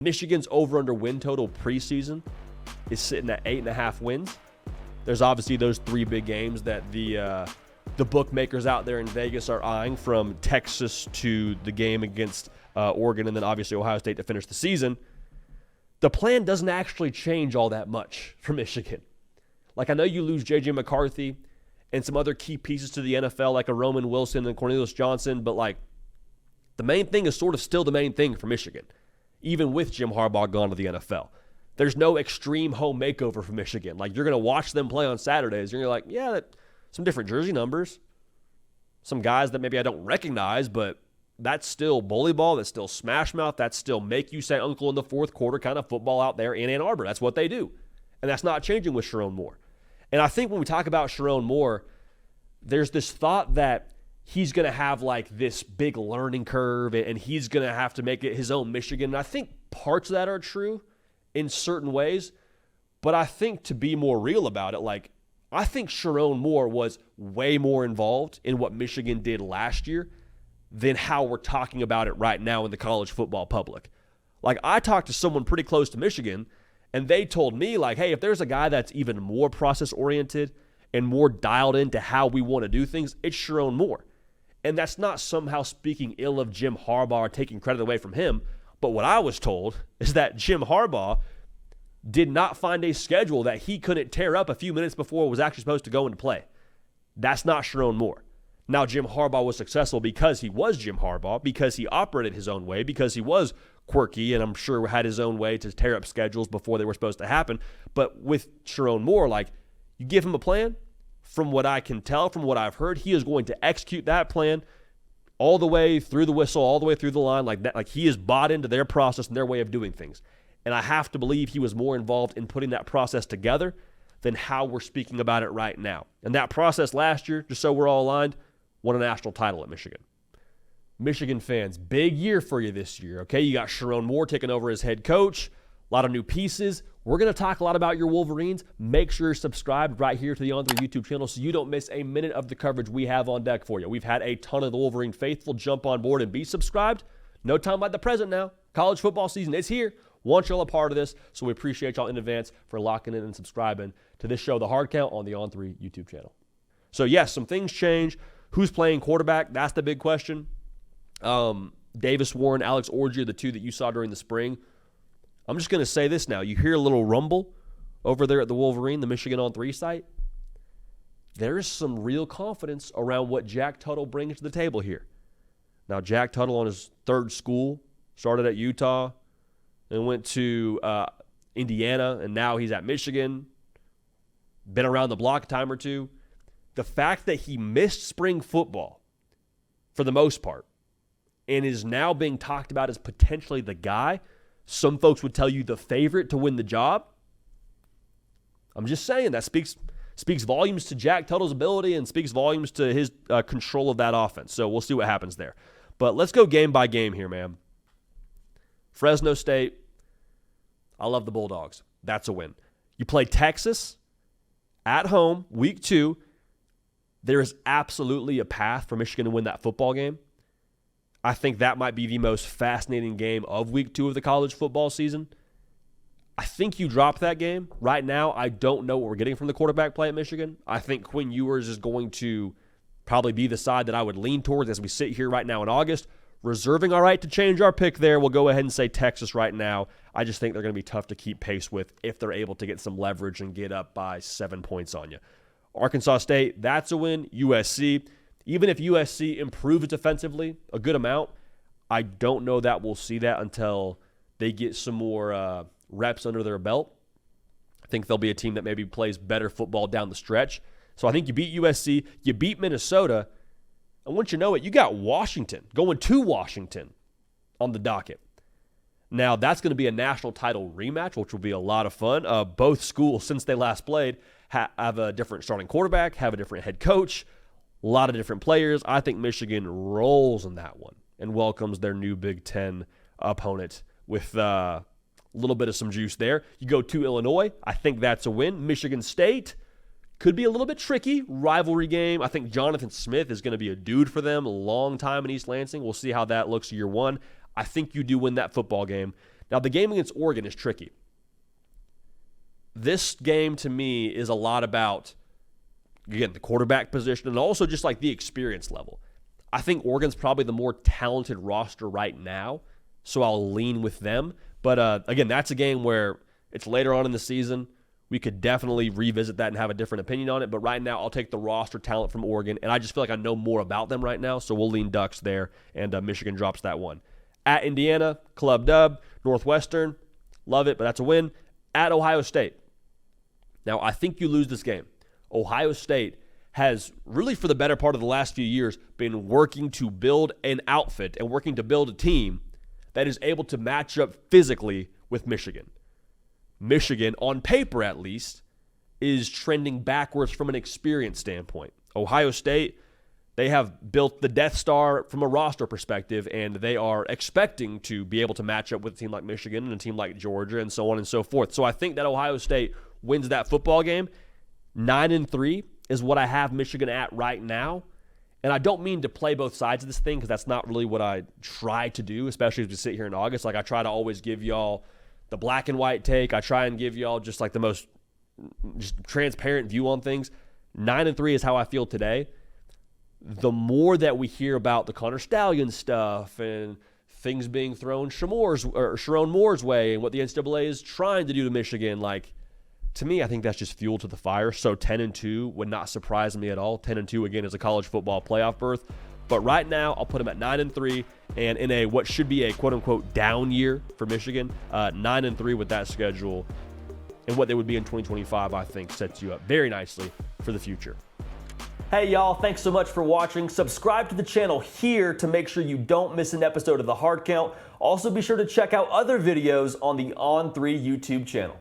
Michigan's over-under win total preseason is sitting at 8.5 wins. There's obviously those three big games that the bookmakers out there in Vegas are eyeing, from Texas to the game against Oregon, and then obviously Ohio State to finish the season. The plan doesn't actually change all that much for Michigan. Like, I know you lose J.J. McCarthy and some other key pieces to the NFL, like a Roman Wilson and Cornelius Johnson, but like, the main thing is sort of still the main thing for Michigan, even with Jim Harbaugh gone to the NFL. There's no extreme home makeover for Michigan. Like, you're going to watch them play on Saturdays, and you're like, yeah, some different jersey numbers, some guys that maybe I don't recognize, but that's still bully ball, that's still smash mouth, that's still make you say uncle in the fourth quarter kind of football out there in Ann Arbor. That's what they do. And that's not changing with Sherrone Moore. And I think when we talk about Sherrone Moore, there's this thought that he's going to have like this big learning curve and he's going to have to make it his own Michigan. And I think parts of that are true in certain ways. But I think, to be more real about it, like, I think Sherrone Moore was way more involved in what Michigan did last year than how we're talking about it right now in the college football public. Like, I talked to someone pretty close to Michigan, and they told me, like, hey, if there's a guy that's even more process-oriented and more dialed into how we want to do things, it's Sherrone Moore. And that's not somehow speaking ill of Jim Harbaugh or taking credit away from him. But what I was told is that Jim Harbaugh did not find a schedule that he couldn't tear up a few minutes before it was actually supposed to go into play. That's not Sherrone Moore. Now, Jim Harbaugh was successful because he was Jim Harbaugh, because he operated his own way, because he was quirky, and I'm sure had his own way to tear up schedules before they were supposed to happen. But with Sherrone Moore, like, you give him a plan, from what I can tell, from what I've heard, he is going to execute that plan all the way through the whistle, all the way through the line, like that. Like, he is bought into their process and their way of doing things. And I have to believe he was more involved in putting that process together than how we're speaking about it right now. And that process last year, just so we're all aligned, won a national title at Michigan. Michigan fans, big year for you this year, okay? You got Sherrone Moore taking over as head coach, a lot of new pieces. We're going to talk a lot about your Wolverines. Make sure you're subscribed right here to the On3 YouTube channel so you don't miss a minute of the coverage we have on deck for you. We've had a ton of the Wolverine faithful jump on board and be subscribed. No time like the present now. College football season is here. Want y'all a part of this, so we appreciate y'all in advance for locking in and subscribing to this show, The Hard Count, on the On3 YouTube channel. So, yes, some things change. Who's playing quarterback? That's the big question. Davis Warren, Alex Orji are the two that you saw during the spring. I'm just going to say this now. You hear a little rumble over there at the Wolverine, the Michigan On3 site. There is some real confidence around what Jack Tuttle brings to the table here. Now, Jack Tuttle on his third school, started at Utah and went to Indiana, and now he's at Michigan. Been around the block a time or two. The fact that he missed spring football for the most part and is now being talked about as potentially the guy, some folks would tell you the favorite to win the job. I'm just saying that speaks volumes to Jack Tuttle's ability and speaks volumes to his control of that offense. So we'll see what happens there. But let's go game by game here, man. Fresno State, I love the Bulldogs. That's a win. You play Texas at home, week 2. There is absolutely a path for Michigan to win that football game. I think that might be the most fascinating game of week 2 of the college football season. I think you drop that game. Right now, I don't know what we're getting from the quarterback play at Michigan. I think Quinn Ewers is going to probably be the side that I would lean towards as we sit here right now in August. Reserving our right to change our pick there. We'll go ahead and say Texas right now. I just think they're going to be tough to keep pace with if they're able to get some leverage and get up by 7 points on you. Arkansas State, that's a win. USC, even if USC improves defensively a good amount, I don't know that we'll see that until they get some more reps under their belt. I think they'll be a team that maybe plays better football down the stretch. So I think you beat USC, you beat Minnesota, and once you know it, you got Washington, going to Washington on the docket. Now, that's going to be a national title rematch, which will be a lot of fun. Both schools, since they last played, have a different starting quarterback, have a different head coach, a lot of different players. I think Michigan rolls in that one and welcomes their new Big Ten opponent with a little bit of some juice there. You go to Illinois. I think that's a win. Michigan State could be a little bit tricky. Rivalry game. I think Jonathan Smith is going to be a dude for them. A long time in East Lansing. We'll see how that looks year 1. I think you do win that football game. Now, the game against Oregon is tricky. This game, to me, is a lot about, again, the quarterback position and also just like the experience level. I think Oregon's probably the more talented roster right now, so I'll lean with them. But, again, that's a game where it's later on in the season. We could definitely revisit that and have a different opinion on it. But right now, I'll take the roster talent from Oregon, and I just feel like I know more about them right now, so we'll lean Ducks there, and Michigan drops that one. At Indiana, club dub. Northwestern, love it, but that's a win. At Ohio State. Now, I think you lose this game. Ohio State has really, for the better part of the last few years, been working to build an outfit and working to build a team that is able to match up physically with Michigan. Michigan, on paper at least, is trending backwards from an experience standpoint. Ohio State, they have built the Death Star from a roster perspective, and they are expecting to be able to match up with a team like Michigan and a team like Georgia and so on and so forth. So I think that Ohio State wins that football game. 9-3 is what I have Michigan at right now. And I don't mean to play both sides of this thing because that's not really what I try to do, especially as we sit here in August. Like, I try to always give y'all the black and white take. I try and give y'all just like the most just transparent view on things. 9-3 is how I feel today. The more that we hear about the Connor Stallion stuff and things being thrown Sherrone Moore's way and what the NCAA is trying to do to Michigan, like, to me, I think that's just fuel to the fire. So 10-2 would not surprise me at all. 10-2, again, is a college football playoff berth. But right now, I'll put them at 9-3, and in a what should be a quote-unquote down year for Michigan, 9-3 with that schedule. And what they would be in 2025, I think, sets you up very nicely for the future. Hey y'all, thanks so much for watching. Subscribe to the channel here to make sure you don't miss an episode of The Hard Count. Also be sure to check out other videos on the On3 YouTube channel.